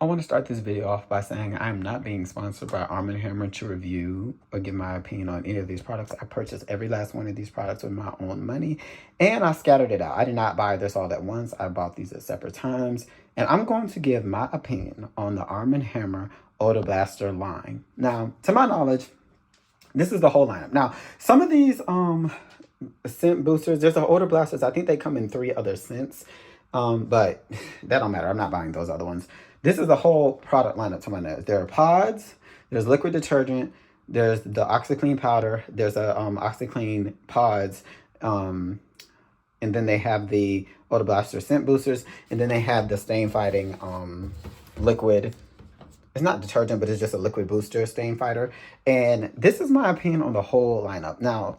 I want to start this video off by saying I'm not being sponsored by Arm & Hammer to review or give my opinion on any of these products. I purchased every last one of these products with my own money, and I scattered it out. I did not buy this all at once. I bought these at separate times, and I'm going to give my opinion on the Arm & Hammer Odor Blaster line. Now, to my knowledge, this is the whole lineup. Now, some of these scent boosters, there's the Odor Blasters. I think they come in 3 other scents, but that don't matter. I'm not buying those other ones. This is the whole product lineup to my nose. There are pods, there's liquid detergent, there's the OxiClean powder, there's a OxiClean pods, and then they have the Odor Blaster scent boosters, and then they have the stain fighting liquid. It's not detergent, but it's just a liquid booster stain fighter. And this is my opinion on the whole lineup. Now,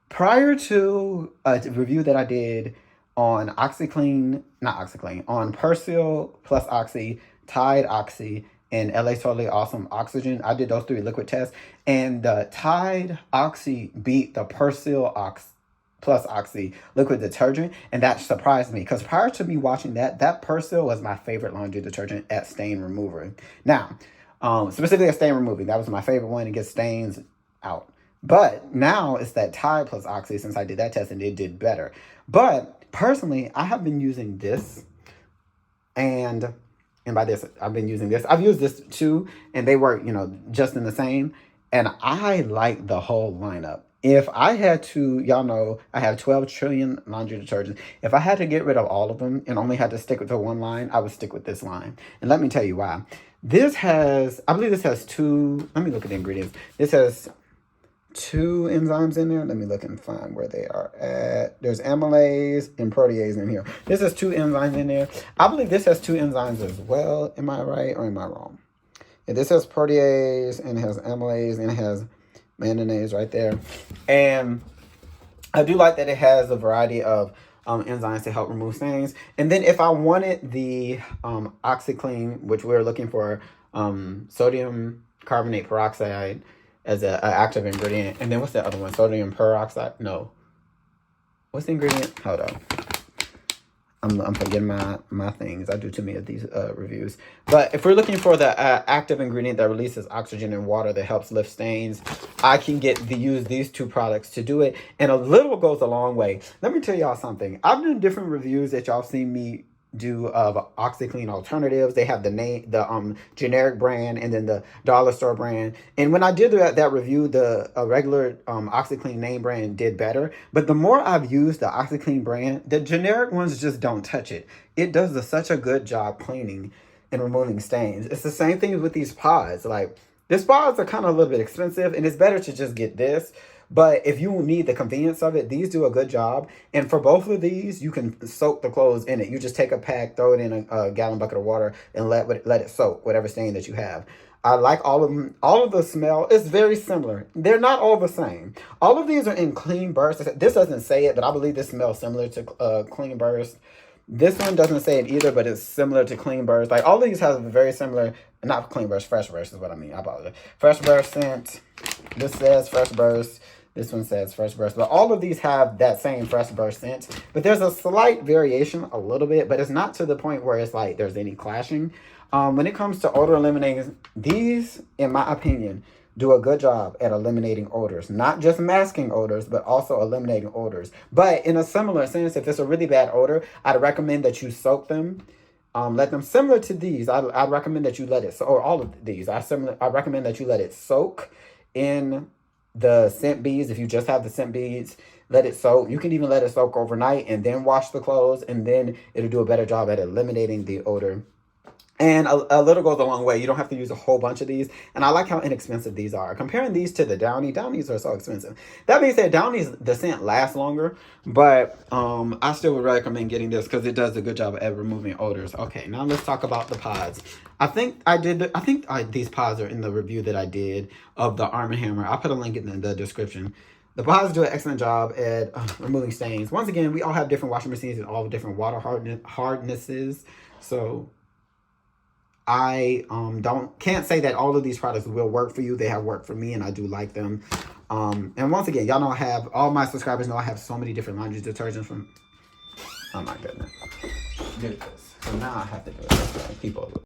prior to a review that I did on on Persil plus Oxy, Tide Oxy, and LA Totally Awesome Oxygen. I did those 3 liquid tests, and the Tide Oxy beat the Persil plus Oxy liquid detergent, and that surprised me because prior to me watching that Persil was my favorite laundry detergent at stain remover. Now, specifically at stain removing, that was my favorite one to get stains out. But now it's that Tide plus Oxy since I did that test and it did better. But personally, I have been using this, and by this, I've been using this. I've used this too, and they work, just in the same. And I like the whole lineup. If I had to, y'all know, I have 12 trillion laundry detergents. If I had to get rid of all of them and only had to stick with the one line, I would stick with this line. And let me tell you why. I believe this has 2, let me look at the ingredients. This has 2 enzymes in there. Let me look and find where they are at. There's amylase and protease in here. This has 2 enzymes in there. I believe this has 2 enzymes as well. Am I right or am I wrong? Yeah, this has protease and it has amylase and it has mayonnaise right there. And I do like that it has a variety of enzymes to help remove stains. And then if I wanted the OxiClean, which we're looking for sodium carbonate peroxide as an active ingredient. And then what's the other one? Sodium peroxide? No. What's the ingredient? Hold on. I'm forgetting my things. I do too many of these reviews. But if we're looking for the active ingredient that releases oxygen and water that helps lift stains, I can use these 2 products to do it. And a little goes a long way. Let me tell y'all something. I've done different reviews that y'all seen me do of OxiClean alternatives. They have the generic brand and then the dollar store brand. And when I did that review, the regular OxiClean name brand did better. But the more I've used the OxiClean brand, the generic ones just don't touch it. It does such a good job cleaning and removing stains. It's the same thing with these pods. Like, these pods are kind of a little bit expensive, and it's better to just get this. But if you need the convenience of it, these do a good job. And for both of these, you can soak the clothes in it. You just take a pack, throw it in a gallon bucket of water, and let it soak, whatever stain that you have. I like all of them. All of the smell is very similar. They're not all the same. All of these are in Clean Burst. This doesn't say it, but I believe this smells similar to Clean Burst. This one doesn't say it either, but it's similar to Clean Burst. Like, all of these have a very similar, not Clean Burst, Fresh Burst is what I mean. I apologize. Fresh Burst scent. This says Fresh Burst. This one says Fresh Burst. But all of these have that same Fresh Burst scent. But there's a slight variation, a little bit, but it's not to the point where it's like there's any clashing. When it comes to odor eliminating, these, in my opinion, do a good job at eliminating odors. Not just masking odors, but also eliminating odors. But in a similar sense, if it's a really bad odor, I'd recommend that you soak them. Let them, similar to these, I'd recommend that you let it, or all of these, I recommend that you let it soak in the scent beads. If you just have the scent beads, let it soak. You can even let it soak overnight and then wash the clothes, and then it'll do a better job at eliminating the odor. And a little goes a long way. You don't have to use a whole bunch of these. And I like how inexpensive these are. Comparing these to the Downies are so expensive. That being said, Downies, the scent lasts longer. But I still would recommend getting this because it does a good job at removing odors. Okay, now let's talk about the pods. I think these pods are in the review that I did of the Arm & Hammer. I'll put a link in the description. The pods do an excellent job at removing stains. Once again, we all have different washing machines and all different water hardnesses. So I can't say that all of these products will work for you. They have worked for me, and I do like them. And once again, y'all know all my subscribers know I have so many different laundry detergents from. Oh my goodness. Look at this. So now I have to do it. People.